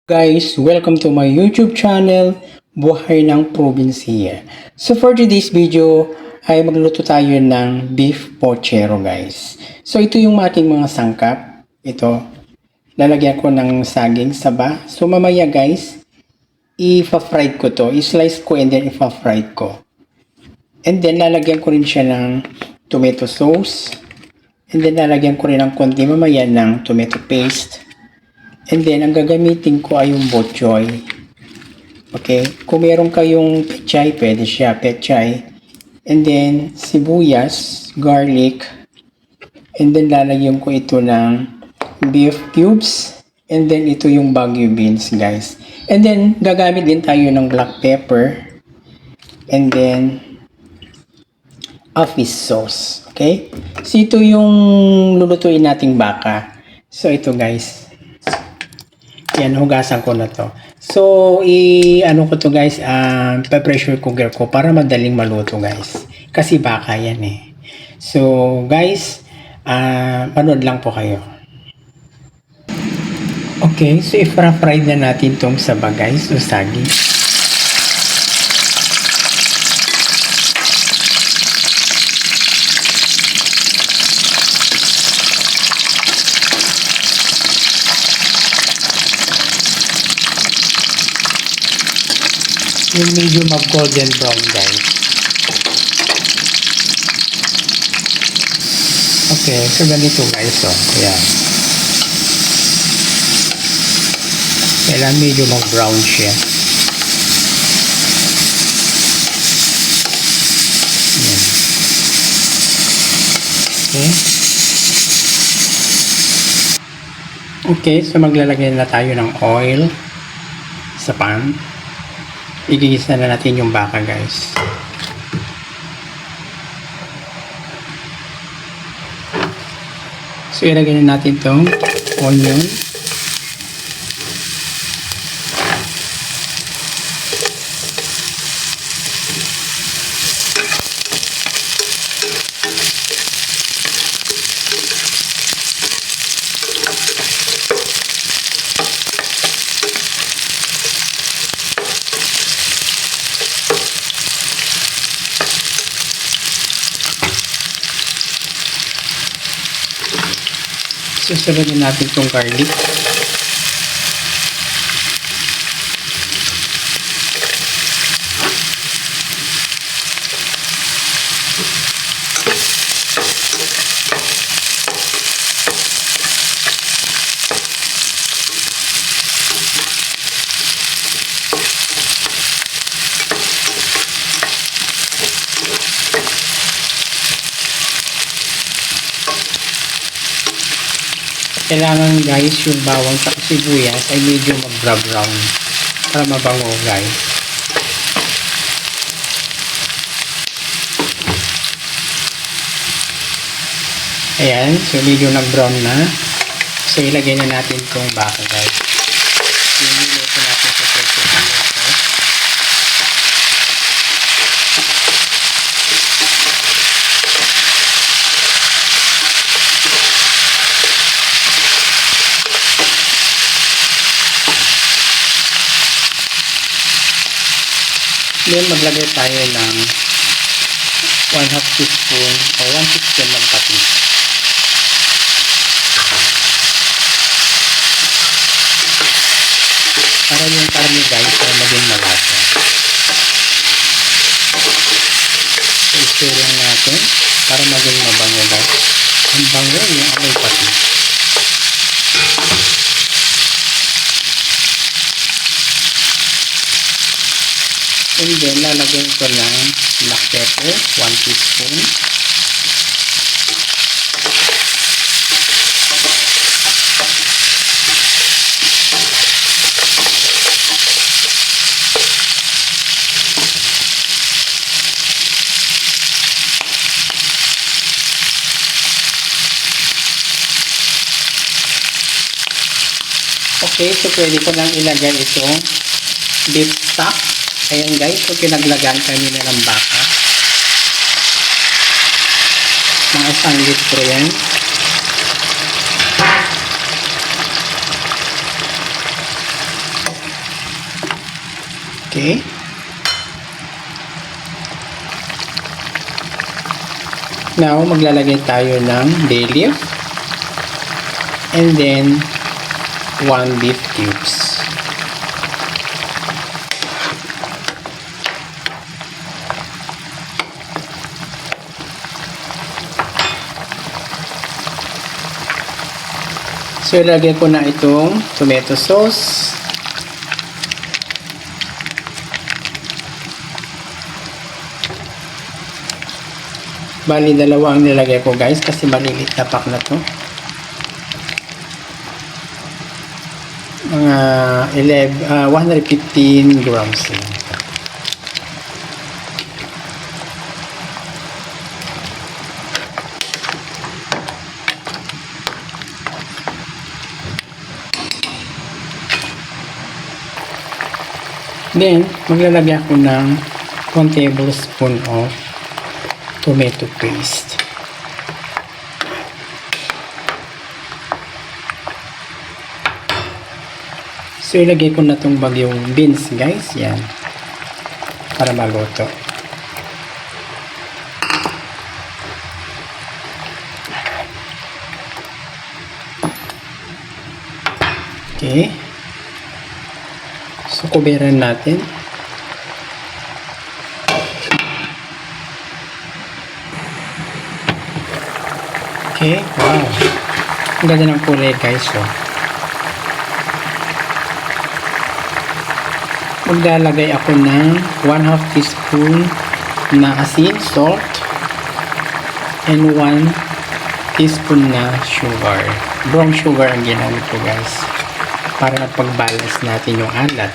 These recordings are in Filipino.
Guys, welcome to my YouTube channel, Buhay ng Probinsya. So for today's video, ay magluto tayo ng beef pochero guys. So ito yung aking mga sangkap. Ito, lalagyan ko ng saging saba. So mamaya guys, i-fry ko to. I-slice ko and then i-fry ko. And then lalagyan ko rin siya ng tomato sauce. And then lalagyan ko rin ng konti mamaya ng tomato paste. And then, ang gagamitin ko ay yung bok choy. Okay? Kung meron kayong pechay, pwede siya, pechay. And then, sibuyas, garlic. And then, lalagyan ko ito ng beef cubes. And then, ito yung Baguio beans, guys. And then, gagamit din tayo ng black pepper. And then, a fish sauce. Okay? So, ito yung lulutuin nating baka. So, ito guys. Yan, hugasan ko na to. So, ano ko to guys, pa-pressure cooker ko para madaling maluto guys. Kasi baka yan eh. So, guys, panood lang po kayo. Okay, so i-fry na natin tong saba guys, o saging. Yung medyo mag-golden brown guys. Okay, so ganito guys, oh. Ayan. Kailangan medyo mag-brown siya. Ayan. Okay. Okay, so maglalagay na tayo ng oil sa pan. Igigisa na natin yung baka guys. So ilagay na natin itong onion. Susunod na natin itong garlic. Kailangan guys yung bawang sa sibuyas ay medyo mag-brown para mabango guys. Ayan, so medyo nag-brown na. So ilagay na natin itong baka guys. Niluto natin sa pressure cooker. Then maglagay tayo ng 1/2 teaspoon o 1 teaspoon ng patis. Para yung karne guys ay maging malasa. So i-stir lang natin para maging mabango guys. Ang bango yung amoy patis. And then, lalagyan ko ng black pepper, 1 teaspoon. Okay, so pwede ko lang ilagay itong beef stock. Ayan guys, so pinaglagaan kanina ng baka. Mga 1 litro yan. Okay. Now, maglalagay tayo ng bay leaf and then 1 beef cubes. So, ilagay ko na itong tomato sauce. Bali, dalawa ang nilagay ko guys kasi malilit na pack na to. Mga 115 grams. Then, maglalagay ako ng 1 tablespoon of tomato paste. So, ilagay ko na itong bagyong beans, guys. Yan. Para maluto. Okay. So, kuberan natin. Okay. Wow. Ang ganda ng kulay, guys. So, maglalagay ako ng 1/2 teaspoon na asin, salt, and 1 teaspoon na sugar. Brown sugar ang ginamit ko, guys. Para pag-balance natin yung alat.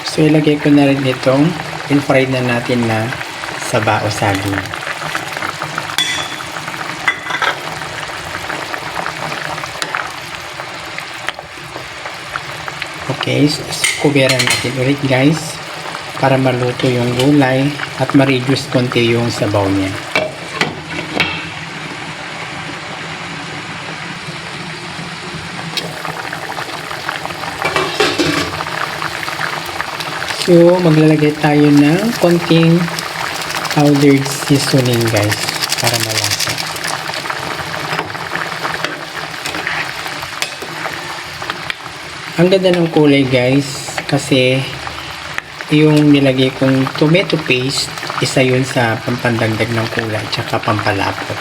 So, ilagay ko na rin itong in-fry na natin na saba o saging. Okay, so, kuberan natin ulit guys para maluto yung gulay at ma-reduce konti yung sabaw niya. So, maglalagay tayo ng konting powdered seasoning guys para malasa. Ang ganda ng kulay guys kasi yung nilagay kong tomato paste, isa yun sa pampandagdag ng kulay tsaka pampalapot.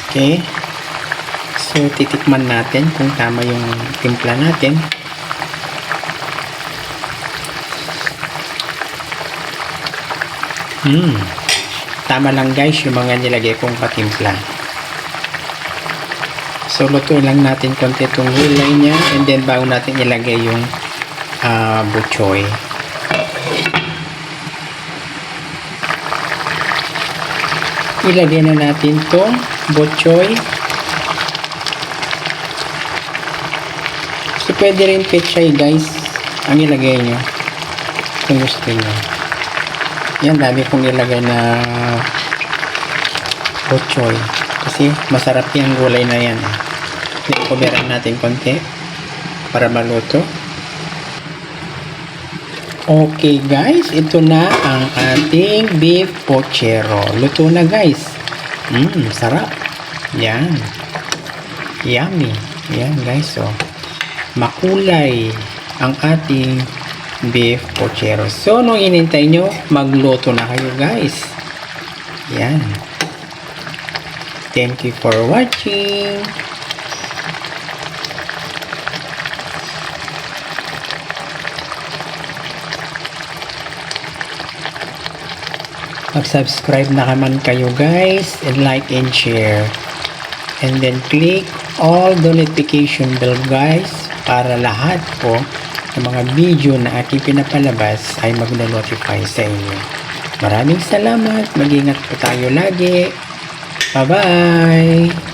Okay. So, titikman natin kung tama yung timpla natin. Tama lang guys yung mga nilagay kong patimpla. So, luto lang natin konti itong gulay niya and then bago natin ilagay yung butchoy. Ilagay na natin itong butchoy. So, pwede rin pechay guys ang ilagay nyo kung gusto nyo. Yan, dami kong ilagay na butchoy kasi masarap yung gulay na yan. Kuberan natin konti para maluto. Okay guys, ito na ang ating beef pochero. Luto na guys. Sarap. Yan. Yummy. Yan guys, so makulay ang ating beef pochero. So, nung inintay nyo, magluto na kayo guys. Yan. Thank you for watching. Mag-subscribe na naman kayo guys and like and share. And then click all the notification bell guys para lahat po ng mga video na aking pinapalabas ay magno-notify sa inyo. Maraming salamat. Mag-ingat po tayo lagi. Bye-bye!